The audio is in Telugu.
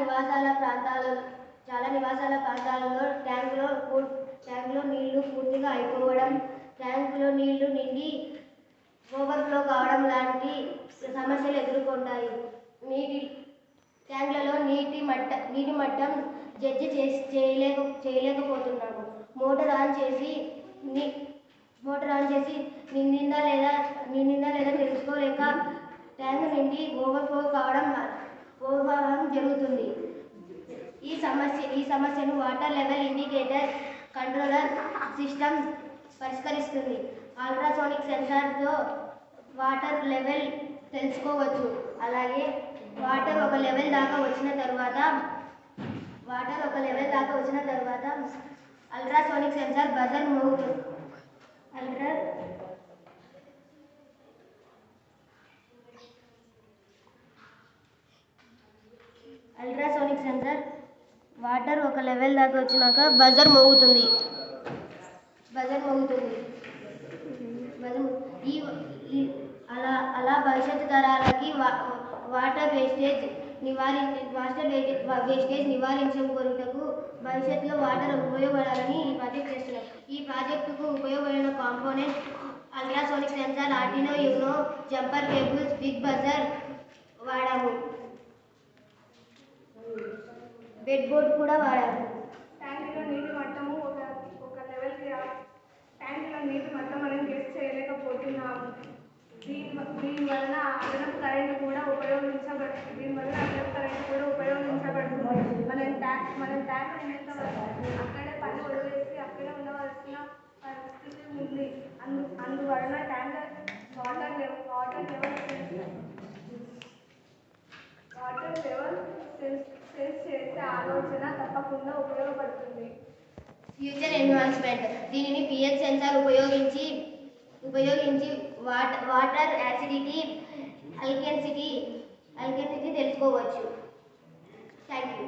నివాసాల ప్రాంతాలలో ట్యాంకులో నీళ్లు పూర్తిగా అయిపోవడం, ట్యాంకులో నీళ్లు నిండి ఓవర్ఫ్లో కావడం లాంటి సమస్యలు ఎదుర్కొంటాయి. ట్యాంకులలో నీటి మట్టం జడ్జి చేయలేకపోతున్నాము. మోటార్ ఆన్ చేసి నిండిందా లేదా తెలుసుకోలేక ట్యాంకు నిండి ఓవర్ఫ్లో కావడం జరుగుతుంది. ఈ సమస్యను water level indicator controller system పరిష్కరిస్తుంది. అల్ట్రాసోనిక్ సెన్సార్తో వాటర్ లెవెల్ తెలుసుకోవచ్చు. అలాగే వాటర్ ఒక లెవెల్ దాకా వచ్చిన తర్వాత అల్ట్రాసోనిక్ సెన్సార్ బజర్ మోగుతుంది. అల్ట్రాసోనిక్ సెన్సార్ వాటర్ ఒక లెవెల్ దాకా వచ్చినాక బజర్ మోగుతుంది. అలా భవిష్యత్తు తరాలకి వాటర్ వేస్టేజ్ నివారించే కొరతకు భవిష్యత్తులో వాటర్ ఉపయోగపడాలని ఈ ప్రాజెక్ట్ చేస్తున్నారు. ఈ ప్రాజెక్టుకు ఉపయోగపడిన component ultrasonic sensor, Arduino Uno, jumper cables, big buzzer వాడాము. బెడ్ బోర్డ్ కూడా వాడాము. ట్యాంకులో నీటి మట్టము ఒక లెవెల్కి ట్యాంకులో నీటి మట్టం మనం గెస్ చేయలేకపోతున్నాము. దీనివల్ల అదనపు కరెంటు కూడా ఉపయోగించబడుతుంది. మనం ట్యాంక్ నిండేంత వరకు అక్కడే పని వదిలేసి అక్కడే ఉండవలసిన పరిస్థితి ఉంది. అందువలన ట్యాంకర్ వాటర్ లెవెల్ సెన్స్ చేసే ఆలోచన తప్పకుండా ఉపయోగపడుతుంది. ఫ్యూచర్ ఎన్హాన్స్మెంట్ దీనిని pH సెన్సార్ ఉపయోగించి వాటర్ యాసిడిటీ, అల్కలిసిటీ తెలుసుకోవచ్చు. Thank you.